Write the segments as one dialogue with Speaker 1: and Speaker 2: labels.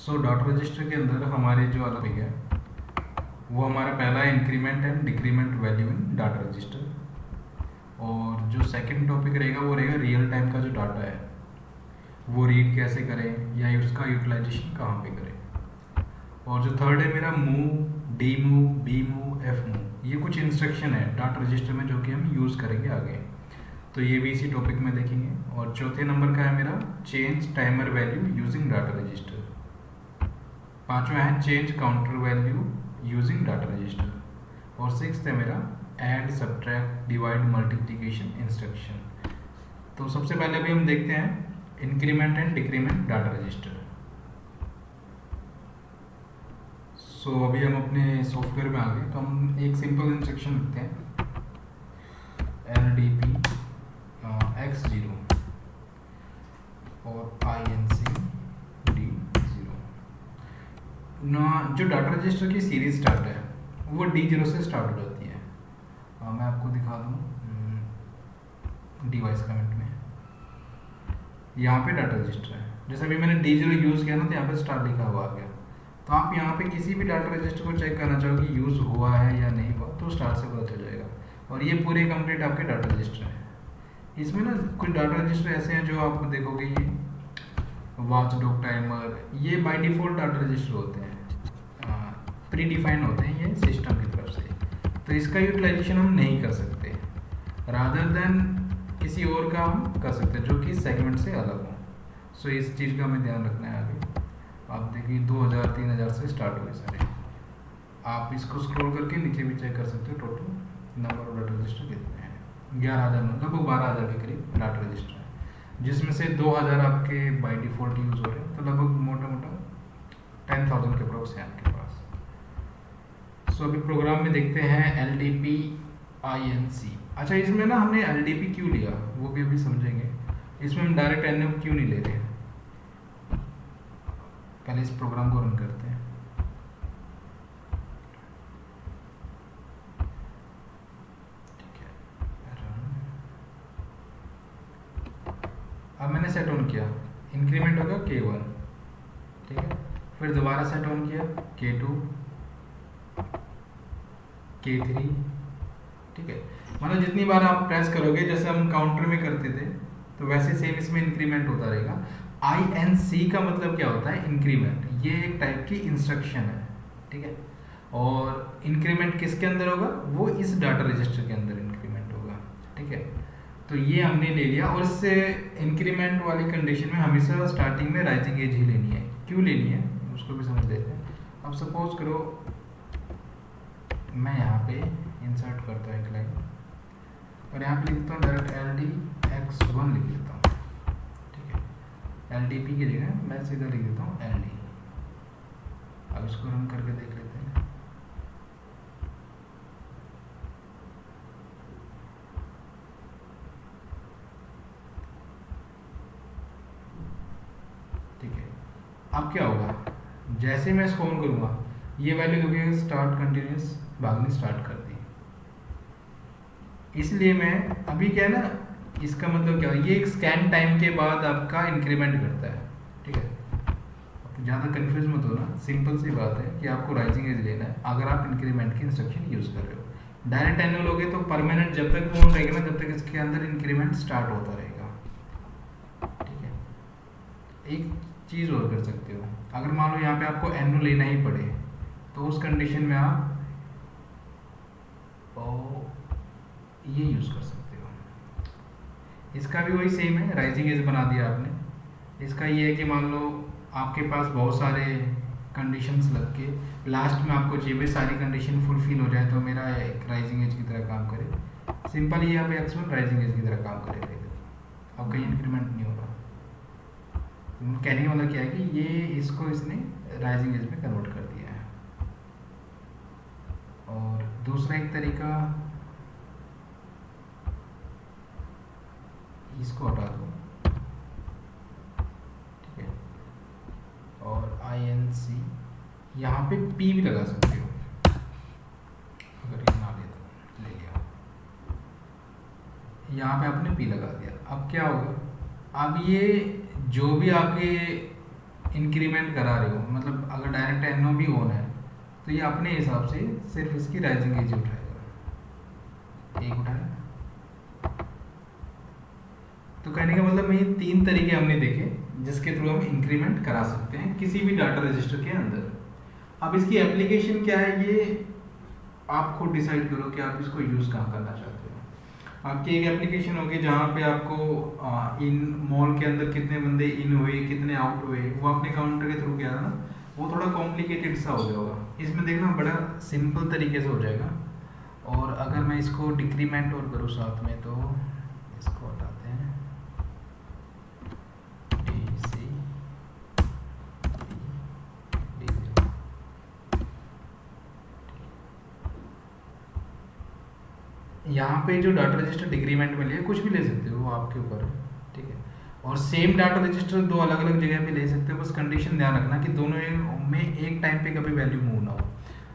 Speaker 1: So dot register के अंदर हमारे जो अलग है वो हमारा पहला है increment and decrement value in data register. और जो सेकंड टॉपिक रहेगा वो रहेगा रियल टाइम का जो डाटा है वो रीड कैसे करें या उसका यूटिलाइजेशन कहाँ पे करें। और जो थर्ड है मेरा move, D move, B move, F move, ये कुछ इंस्ट्रक्शन है डाटा रजिस्टर में जो कि हम यूज़ करेंगे आगे, तो ये भी इसी टॉपिक में देखेंगे। और चौथे नंबर का है मेरा change timer value using data register. पांचवा है change counter value using data register. और सिक्स्थ है मेरा add, subtract, divide, multiplication instruction. तो सबसे पहले अभी हम देखते हैं increment and decrement data register. So अभी हम अपने सॉफ्टवेयर में आ गए, तो हम एक सिंपल इंस्ट्रक्शन लिखते हैं LDP X0 और INC D0। जो डाटा रजिस्टर की सीरीज स्टार्ट है वो D0 से स्टार्ट हो जाती है। मैं आपको दिखा दूँ डिवाइस कमेंट में, यहाँ पे डाटा रजिस्टर है। जैसे अभी मैंने D0 यूज़ किया ना, तो यहाँ पे स्टार्ट लिखा हुआ आ गया। तो आप यहाँ पे किसी भी डाटा रजिस्टर को चेक करना चाहो कि यूज़ हुआ है या नहीं हुआ, तो स्टार्ट से पता चल जाएगा। और ये पूरे कंप्लीट आपके डाटा रजिस्टर हैं। इसमें ना कुछ डाटा रजिस्टर ऐसे हैं जो आप देखोगे, ये वॉच डॉग टाइमर, ये बाय डिफ़ॉल्ट डाटा रजिस्टर होते हैं, प्री डिफाइन होते हैं ये सिस्टम की तरफ से। तो इसका यूटिलाइजेशन हम नहीं कर सकते, रादर देन किसी और का हम कर सकते हैं जो कि सेगमेंट से अलग हो। सो इस चीज़ का हमें ध्यान रखना है। आगे आप देखिए 2000 3000 से स्टार्ट हुए सारे। आप इसको स्क्रॉल करके नीचे भी चेक कर सकते हो total number of data register कितने हैं। 11,000 लगभग 12,000 के करीब डाटा रजिस्टर है, जिसमें से 2000 आपके बाय डिफ़ॉल्ट यूज़ हो रहे हैं। तो लगभग मोटा मोटा 10,000 के अप्रोक्स है आपके पास। सो अभी प्रोग्राम में देखते हैं LDP INC। अच्छा, इसमें ना हमने LDP क्यों लिया वो भी अभी समझेंगे। इसमें हम डायरेक्ट NF क्यों नहीं ले रहे हैं, पहले इस प्रोग्राम को रन करते हैं। ठीक है, अब मैंने सेट ऑन किया, इंक्रीमेंट होगा K1, ठीक है। फिर दोबारा सेट ऑन किया K2, K3, ठीक है। मतलब जितनी बार आप प्रेस करोगे, जैसे हम काउंटर में करते थे, तो वैसे सेम इसमें इंक्रीमेंट होता रहेगा। INC का मतलब क्या होता है, इंक्रीमेंट। ये एक टाइप की इंस्ट्रक्शन है, ठीक है। और इंक्रीमेंट किसके अंदर होगा, वो इस डाटा रजिस्टर के अंदर इंक्रीमेंट होगा, ठीक है। तो ये हमने ले लिया। और इससे इंक्रीमेंट वाली कंडीशन में हमेशा स्टार्टिंग में राइजिंग एज ही लेनी है। क्यों लेनी है उसको भी समझ लेते हैं। अब सपोज करो मैं यहाँ पे इंसर्ट करता हूँ एक लाइन, और यहाँ पे लिखता हूँ डायरेक्ट LDX1 लिख देता हूँ, ठीक है। LDP की जगह मैं सीधा लिख देता हूँ LD। अब इसको रन करके देख लेते हैं। ठीक है, अब क्या होगा, जैसे मैं इसको ऑन करूँगा ये वैल्यू देखिएगा स्टार्ट कंटिन्यूस भागनी स्टार्ट कर दी। इसलिए मैं अभी क्या है ना, इसका मतलब क्या, ये एक स्कैन टाइम के बाद आपका इंक्रीमेंट करता है, ठीक है। ज़्यादा कंफ्यूज मत होना, सिंपल सी बात है कि आपको राइजिंग एज लेना है अगर आप इंक्रीमेंट की इंस्ट्रक्शन यूज़ कर रहे हो। डायरेक्ट एनुअल लोगे तो परमानेंट जब तक वो रहेगा ना, जब तक इसके अंदर इंक्रीमेंट स्टार्ट होता रहेगा, ठीक है। एक चीज़ और कर सकते हो, अगर मान लो यहाँ पे आपको एनुअल लेना ही पड़े, तो उस कंडीशन में आप ये यूज़ कर सकते हो। इसका भी वही सेम है, राइजिंग एज बना दिया आपने। इसका ये है कि मान लो आपके पास बहुत सारे कंडीशंस लग के लास्ट में आपको चाहिए सारी कंडीशन फुलफिल हो जाए तो मेरा एक राइजिंग एज की तरह काम करे। सिंपल ये यहाँ पे X1 राइजिंग एज की तरह काम करेगा, अब कहीं इंक्रीमेंट नहीं हो रहा। कहने वाला क्या है कि ये इसको इसने राइजिंग एज में कन्वर्ट कर दिया है। और दूसरा एक तरीका, इसको हटा दो, ठीक है। और INC यहाँ पे P भी लगा सकते हो, अगर ये ना ले तो ले लिया, यहाँ पे आपने P लगा दिया। अब क्या होगा, अब ये जो भी आपके इंक्रीमेंट करा रहे हो, मतलब अगर डायरेक्ट एन भी ऑन है तो ये अपने हिसाब से सिर्फ इसकी राइजिंग एज उठाएगा, एक उठाएगा। तो कहने का मतलब ये 3 तरीके हमने देखे जिसके थ्रू हम इंक्रीमेंट करा सकते हैं किसी भी डाटा रजिस्टर के अंदर। अब इसकी एप्लीकेशन क्या है ये आप खुद डिसाइड करो कि आप इसको यूज़ कहाँ करना चाहते हो। आपकी एक एप्लीकेशन होगी जहाँ पे आपको इन मॉल के अंदर कितने बंदे इन हुए कितने आउट हुए वो अपने काउंटर के थ्रू किया था ना, वो थोड़ा कॉम्प्लिकेटेड सा हो गया होगा। इसमें देखना बड़ा सिंपल तरीके से हो जाएगा। और अगर मैं इसको डिक्रीमेंट और करूँ साथ में तो इसको हटाते हैं DC D0। यहाँ पे जो डाटा रजिस्टर डिक्रीमेंट में लिया कुछ भी ले सकते हो, वो आपके ऊपर है, ठीक है। और सेम डाटा रजिस्टर 2 अलग अलग जगह पे ले सकते हो, बस कंडीशन ध्यान रखना कि दोनों में एक टाइम पे कभी वैल्यू मूव ना हो।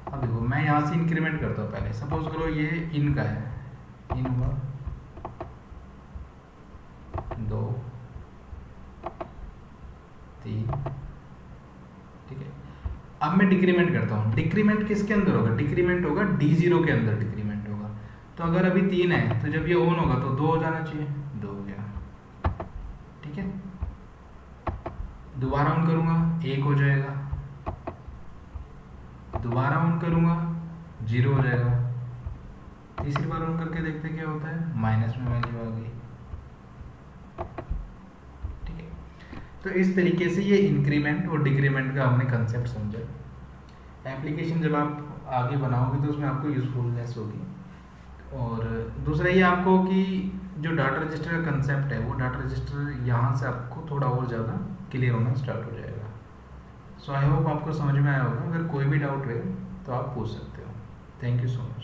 Speaker 1: अब देखो मैं यहाँ से इंक्रीमेंट करता हूँ, पहले सपोज करो ये इन का है, इन हुआ 2 3, ठीक है। अब मैं डिक्रीमेंट करता हूँ, डिक्रीमेंट किसके अंदर होगा, डिक्रीमेंट होगा D0 के अंदर डिक्रीमेंट होगा। तो अगर अभी 3 है तो जब ये ऑन होगा तो 2 हो जाना चाहिए, 2 हो गया, ठीक है। दोबारा ऑन करूंगा 1 हो जाएगा, दोबारा ऑन करूंगा 0 हो जाएगा, तीसरी बार ऑन करके देखते क्या होता है, माइनस में वैल्यू आ गई, ठीक है। तो इस तरीके से ये इंक्रीमेंट और डिक्रीमेंट का हमने कंसेप्ट समझा। एप्लीकेशन जब आप आगे बनाओगे तो उसमें आपको यूजफुलनेस होगी। और दूसरा ये आपको कि जो डाटा रजिस्टर का कंसेप्ट है वो डाटा रजिस्टर यहाँ से आपको थोड़ा और ज़्यादा क्लियर होना स्टार्ट हो जाएगा। सो आई होप आपको समझ में आया होगा। अगर कोई भी डाउट रहे तो आप पूछ सकते हो। Thank you so much.